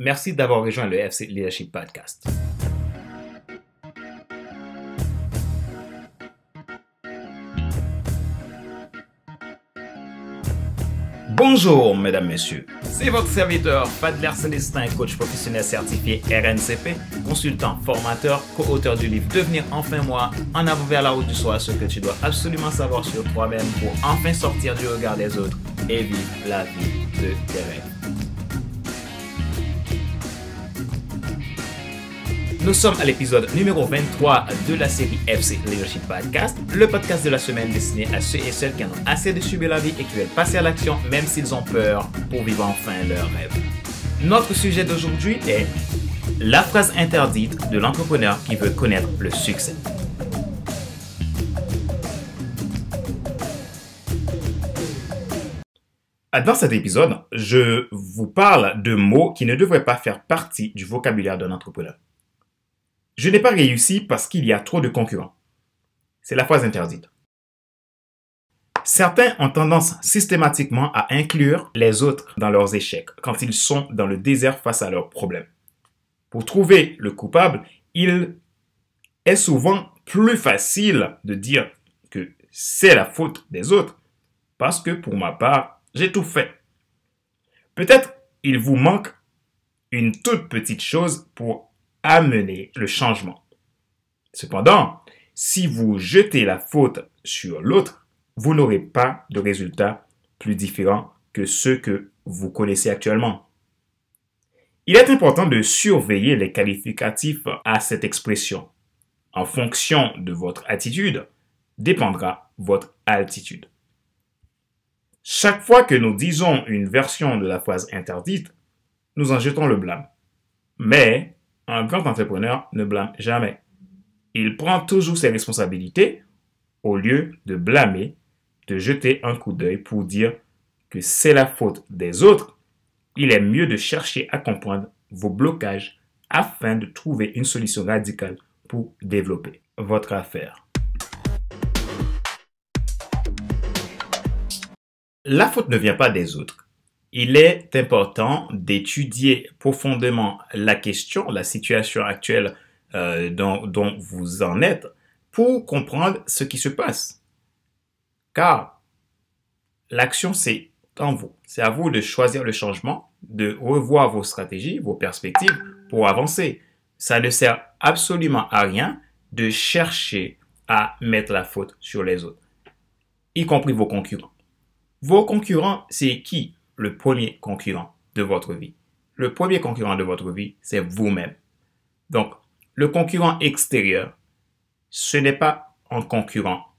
Merci d'avoir rejoint le FC Leadership Podcast. Bonjour, mesdames, messieurs. C'est votre serviteur, Fadler Célestin, coach professionnel certifié RNCP, consultant, formateur, co-auteur du livre Devenir enfin moi, en avant vers la route du soir, ce que tu dois absolument savoir sur toi-même pour enfin sortir du regard des autres et vivre la vie de tes rêves. Nous sommes à l'épisode numéro 23 de la série FC Leadership Podcast, le podcast de la semaine destiné à ceux et celles qui en ont assez de subir la vie et qui veulent passer à l'action même s'ils ont peur pour vivre enfin leurs rêves. Notre sujet d'aujourd'hui est la phrase interdite de l'entrepreneur qui veut connaître le succès. Dans cet épisode, je vous parle de mots qui ne devraient pas faire partie du vocabulaire d'un entrepreneur. Je n'ai pas réussi parce qu'il y a trop de concurrents. C'est la phrase interdite. Certains ont tendance systématiquement à inclure les autres dans leurs échecs quand ils sont dans le désert face à leurs problèmes. Pour trouver le coupable, il est souvent plus facile de dire que c'est la faute des autres parce que pour ma part, j'ai tout fait. Peut-être il vous manque une toute petite chose pour amener le changement. Cependant, si vous jetez la faute sur l'autre, vous n'aurez pas de résultats plus différents que ceux que vous connaissez actuellement. Il est important de surveiller les qualificatifs à cette expression. En fonction de votre attitude, dépendra votre altitude. Chaque fois que nous disons une version de la phrase interdite, nous en jetons le blâme. Mais un grand entrepreneur ne blâme jamais. Il prend toujours ses responsabilités au lieu de blâmer, de jeter un coup d'œil pour dire que c'est la faute des autres. Il est mieux de chercher à comprendre vos blocages afin de trouver une solution radicale pour développer votre affaire. La faute ne vient pas des autres. Il est important d'étudier profondément la question, la situation actuelle dont vous en êtes pour comprendre ce qui se passe. Car l'action, c'est en vous. C'est à vous de choisir le changement, de revoir vos stratégies, vos perspectives pour avancer. Ça ne sert absolument à rien de chercher à mettre la faute sur les autres, y compris vos concurrents. Vos concurrents, c'est qui? Le premier concurrent de votre vie. Le premier concurrent de votre vie, c'est vous-même. Donc, le concurrent extérieur, ce n'est pas un concurrent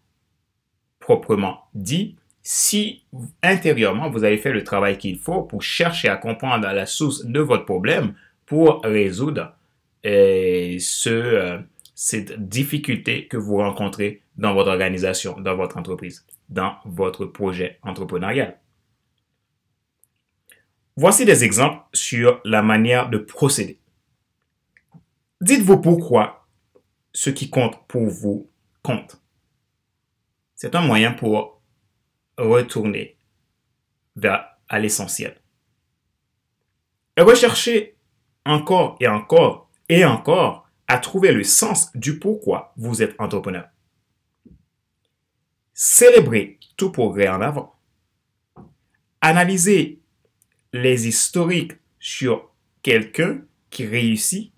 proprement dit si intérieurement, vous avez fait le travail qu'il faut pour chercher à comprendre la source de votre problème pour résoudre cette difficulté que vous rencontrez dans votre organisation, dans votre entreprise, dans votre projet entrepreneurial. Voici des exemples sur la manière de procéder. Dites-vous pourquoi ce qui compte pour vous compte. C'est un moyen pour retourner à l'essentiel. Et recherchez encore et encore et encore à trouver le sens du pourquoi vous êtes entrepreneur. Célébrez tout progrès en avant. Analysez les historiques sur quelqu'un qui réussit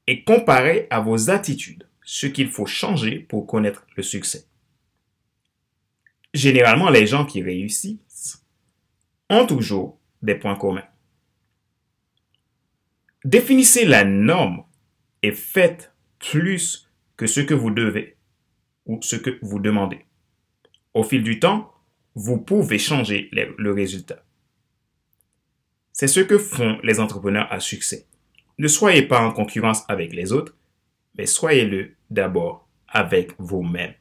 et comparez à vos attitudes ce qu'il faut changer pour connaître le succès. Généralement, les gens qui réussissent ont toujours des points communs. Définissez la norme et faites plus que ce que vous devez ou ce que vous demandez. Au fil du temps, vous pouvez changer le résultat. C'est ce que font les entrepreneurs à succès. Ne soyez pas en concurrence avec les autres, mais soyez-le d'abord avec vous-même.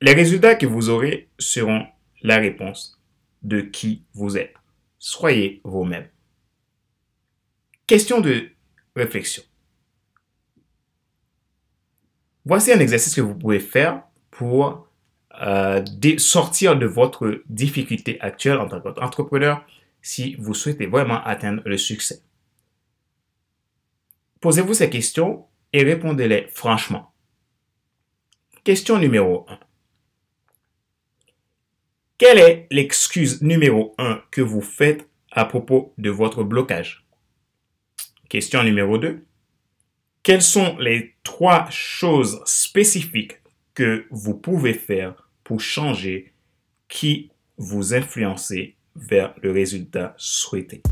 Les résultats que vous aurez seront la réponse de qui vous êtes. Soyez vous-même. Question de réflexion. Voici un exercice que vous pouvez faire pour sortir de votre difficulté actuelle en tant qu'entrepreneur. si vous souhaitez vraiment atteindre le succès. Posez-vous ces questions et répondez-les franchement. Question numéro 1. Quelle est l'excuse numéro 1 que vous faites à propos de votre blocage? Question numéro 2. Quelles sont les 3 choses spécifiques que vous pouvez faire pour changer qui vous influencez vers le résultat souhaité?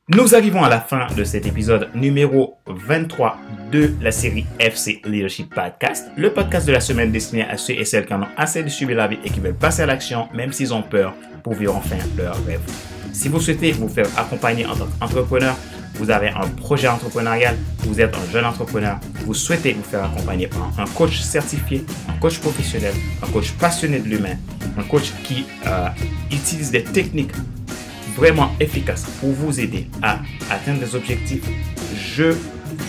Nous arrivons à la fin de cet épisode numéro 23 de la série FC Leadership Podcast, le podcast de la semaine destiné à ceux et celles qui en ont assez de subir la vie et qui veulent passer à l'action, même s'ils ont peur, pour vivre enfin leur rêve. Si vous souhaitez vous faire accompagner en tant qu'entrepreneur, vous avez un projet entrepreneurial, vous êtes un jeune entrepreneur, vous souhaitez vous faire accompagner par un coach certifié, un coach professionnel, un coach passionné de l'humain, un coach qui utilise des techniques vraiment efficace pour vous aider à atteindre des objectifs, je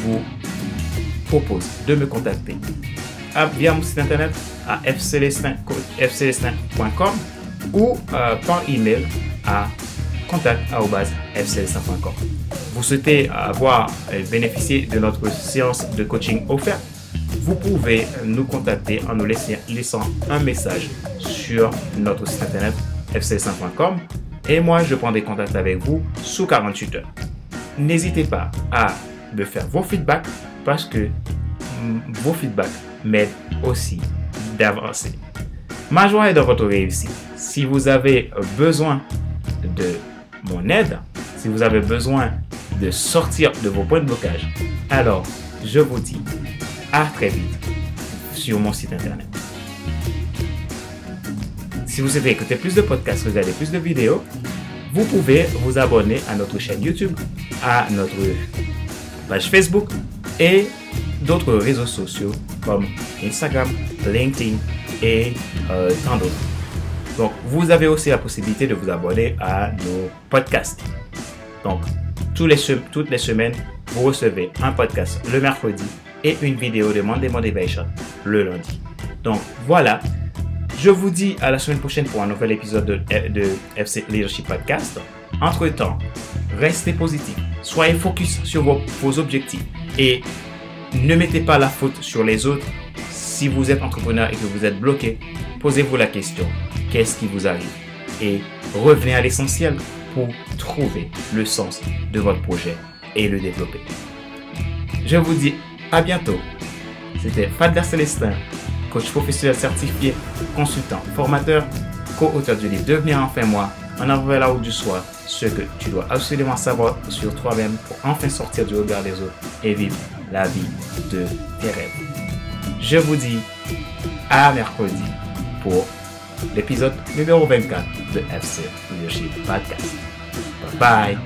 vous propose de me contacter via mon site internet à fcelestin.com ou par email à contact@fcelestin.com. Vous souhaitez bénéficier de notre séance de coaching offerte? Vous pouvez nous contacter en nous laissant un message sur notre site internet fcelestin.com. Et moi, je prends des contacts avec vous sous 48 heures. N'hésitez pas à me faire vos feedbacks parce que vos feedbacks m'aident aussi d'avancer. Ma joie est dans votre réussite. Si vous avez besoin de mon aide, si vous avez besoin de sortir de vos points de blocage, alors je vous dis à très vite sur mon site internet. Si vous souhaitez écouter plus de podcasts, regarder plus de vidéos, vous pouvez vous abonner à notre chaîne YouTube, à notre page Facebook et d'autres réseaux sociaux comme Instagram, LinkedIn et tant d'autres. Donc, vous avez aussi la possibilité de vous abonner à nos podcasts. Donc, toutes les semaines, vous recevez un podcast le mercredi et une vidéo de Monday Motivation le lundi. Donc, voilà. Je vous dis à la semaine prochaine pour un nouvel épisode de FC Leadership Podcast. Entre-temps, restez positif, soyez focus sur vos objectifs et ne mettez pas la faute sur les autres. Si vous êtes entrepreneur et que vous êtes bloqué, posez-vous la question, qu'est-ce qui vous arrive? Et revenez à l'essentiel pour trouver le sens de votre projet et le développer. Je vous dis à bientôt. C'était Fadler Célestin, coach professionnel certifié, consultant, formateur, co-auteur du livre Devenir enfin moi, en avant vers la route du soir, ce que tu dois absolument savoir sur toi-même pour enfin sortir du regard des autres et vivre la vie de tes rêves. Je vous dis à mercredi pour l'épisode numéro 24 de FC Leadership Podcast. Bye bye!